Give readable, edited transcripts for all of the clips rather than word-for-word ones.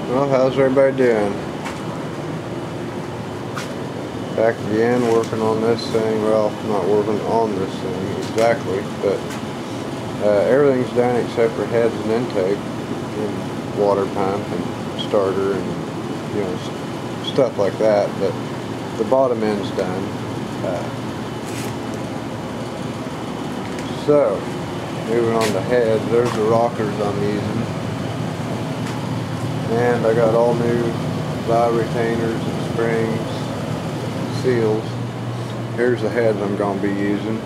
Well, how's everybody doing? Back again, working on this thing. Well, not working on this thing exactly, but everything's done except for heads and intake, and water pump and starter and stuff like that. But the bottom end's done. So, moving on to heads. There's the rockers I'm using. And I got all new valve retainers and springs, seals. Here's the heads I'm going to be using.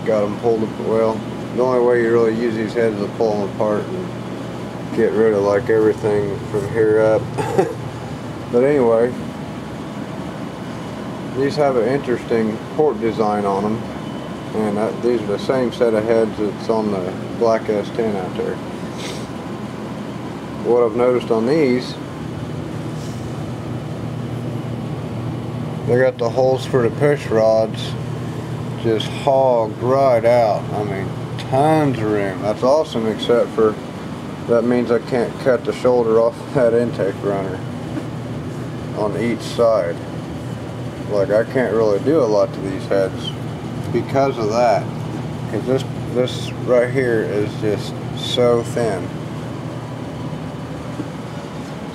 Got them pulled up. Well, the only way you really use these heads is to pull them apart and get rid of like everything from here up. But anyway, these have an interesting port design on them, and these are the same set of heads that's on the black S10 out there. What I've noticed on these, they got the holes for the push rods just hogged right out. I mean, tons of room. That's awesome, except for that means I can't cut the shoulder off that intake runner on each side. Like, I can't really do a lot to these heads because of that, because this right here is just so thin.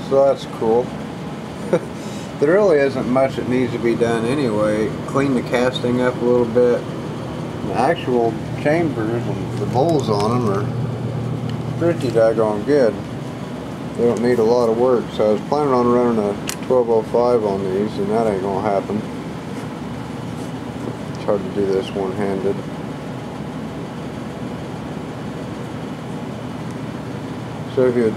So that's cool. There really isn't much that needs to be done anyway. Clean the casting up a little bit. The actual chambers and the bowls on them are pretty daggone good. They don't need a lot of work. So I was planning on running a 1205 on these, and that ain't gonna happen. It's hard to do this one-handed. So if you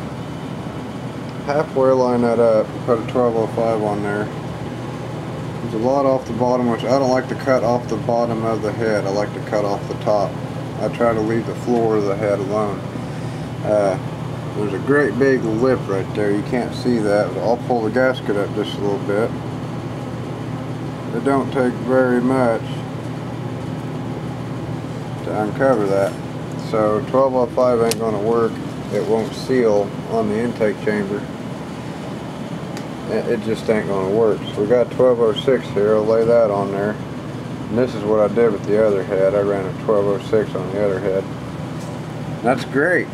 halfway line that up, put a 1205 on there. There's a lot off the bottom, which I don't like to cut off the bottom of the head. I like to cut off the top. I try to leave the floor of the head alone. There's a great big lip right there. You can't see that, but I'll pull the gasket up just a little bit. It don't take very much to uncover that. So 1205 ain't going to work. It won't seal on the intake chamber. It just ain't going to work. So we got 1206 here. I'll lay that on there. And this is what I did with the other head. I ran a 1206 on the other head. That's great.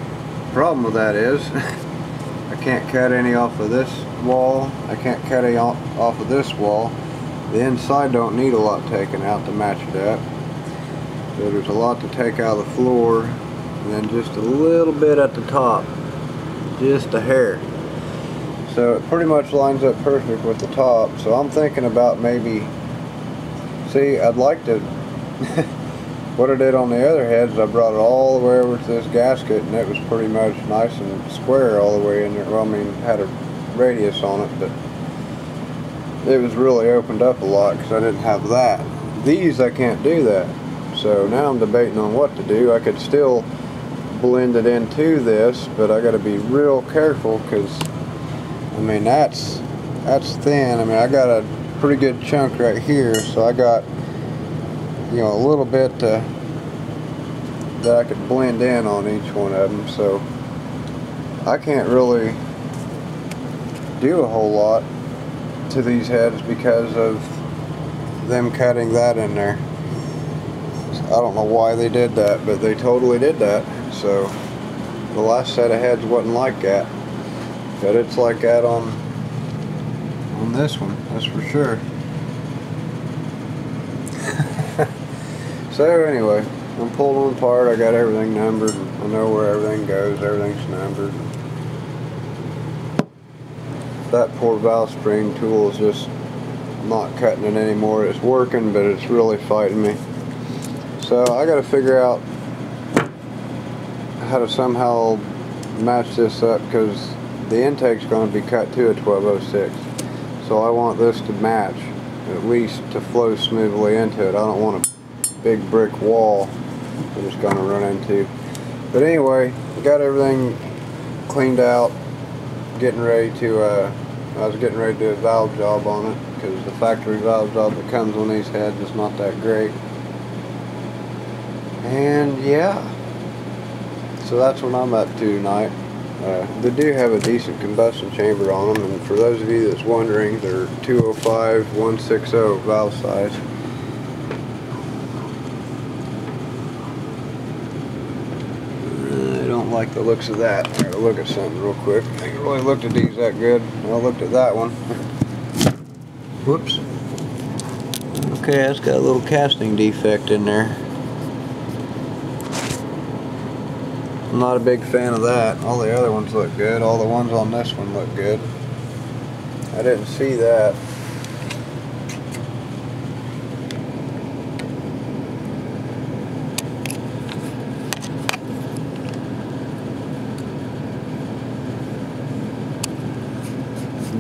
Problem with that is I can't cut any off of this wall. I can't cut any off of this wall. The inside don't need a lot taken out to match it up. So there's a lot to take out of the floor, and then just a little bit at the top, just a hair. So it pretty much lines up perfect with the top. So I'm thinking about maybe, see, I'd like to what I did on the other heads, I brought it all the way over to this gasket, and it was pretty much nice and square all the way in there. Well, I mean, had a radius on it, but it was really opened up a lot because I didn't have that. These, I can't do that. So now I'm debating on what to do. I could still blend it into this, but I got to be real careful because, I mean, that's thin. I mean, I got a pretty good chunk right here, so I got, you know, a little bit that I could blend in on each one of them. So I can't really do a whole lot to these heads because of them cutting that in there. I don't know why they did that, but they totally did that. So the last set of heads wasn't like that, but it's like that on this one, that's for sure. So anyway, I'm pulling them apart. I got everything numbered. I know where everything goes. Everything's numbered. That poor valve spring tool is just not cutting it anymore. It's working, but it's really fighting me. So I got to figure out how to somehow match this up, because the intake's going to be cut to a 1206. So I want this to match, at least to flow smoothly into it. I don't want a big brick wall I'm just going to run into. But anyway, got everything cleaned out, getting ready to, I was getting ready to do a valve job on it, because the factory valve job that comes on these heads is not that great. And yeah, so that's what I'm up to tonight. They do have a decent combustion chamber on them, and for those of you that's wondering, they're 205 160 valve size. I don't like the looks of that. I gotta look at something real quick. I ain't really looked at these that good. I looked at that one. Whoops. Okay, that's got a little casting defect in there. I'm not a big fan of that. All the other ones look good. All the ones on this one look good. I didn't see that.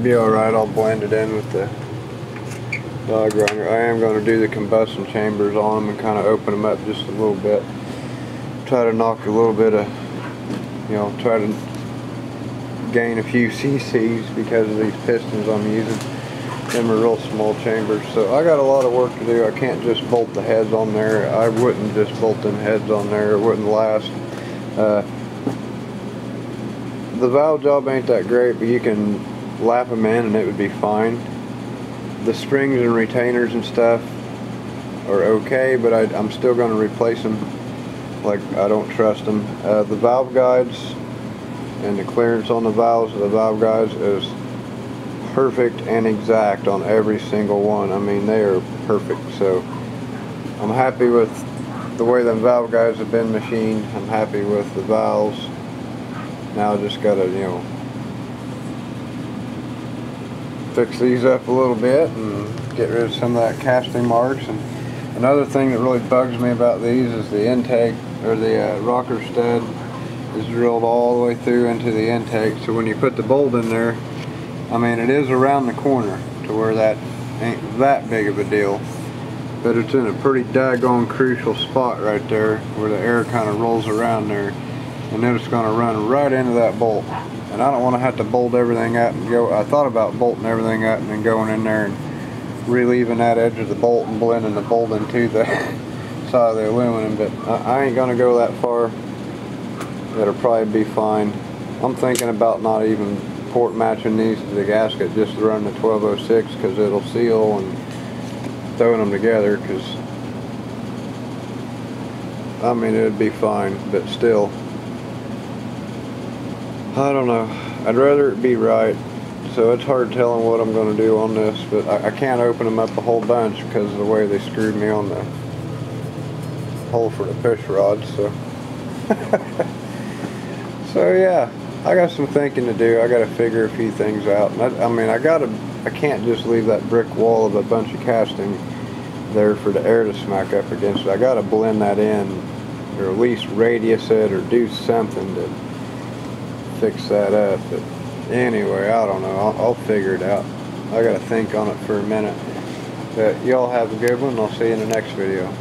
Be alright, I'll blend it in with the dog grinder. I am going to do the combustion chambers on them and kind of open them up just a little bit. Try to knock a little bit of, you know, try to gain a few cc's because of these pistons I'm using. Them are real small chambers, so I got a lot of work to do. I can't just bolt the heads on there. I wouldn't just bolt them heads on there. It wouldn't last. The valve job ain't that great, but you can lap them in and it would be fine. The springs and retainers and stuff are okay, but I'm still going to replace them. Like, I don't trust them. The valve guides and the clearance on the valves of the valve guides is perfect and exact on every single one. I mean, they are perfect. So I'm happy with the way them valve guides have been machined. I'm happy with the valves. Now I just gotta, you know, fix these up a little bit and get rid of some of that casting marks. And another thing that really bugs me about these is the intake, or the rocker stud is drilled all the way through into the intake. So when you put the bolt in there, I mean, it is around the corner to where that ain't that big of a deal, but it's in a pretty daggone crucial spot right there where the air kind of rolls around there, and then it's going to run right into that bolt. And I don't want to have to bolt everything out and go. I thought about bolting everything out and then going in there and relieving that edge of the bolt and blending the bolt into the side of the aluminum, but I ain't going to go that far. It'll probably be fine. I'm thinking about not even port matching these to the gasket, just to run the 1206 because it'll seal, and throwing them together, because I mean, it would be fine, but still, I don't know. I'd rather it be right. So it's hard telling what I'm going to do on this, but I can't open them up a whole bunch because of the way they screwed me on the hole for the push rod. So so yeah, I got some thinking to do. I got to figure a few things out. I mean, I can't just leave that brick wall of a bunch of casting there for the air to smack up against it. I got to blend that in, or at least radius it, or do something to fix that up. But anyway, I don't know. I'll figure it out. I got to think on it for a minute. But y'all have a good one. I'll see you in the next video.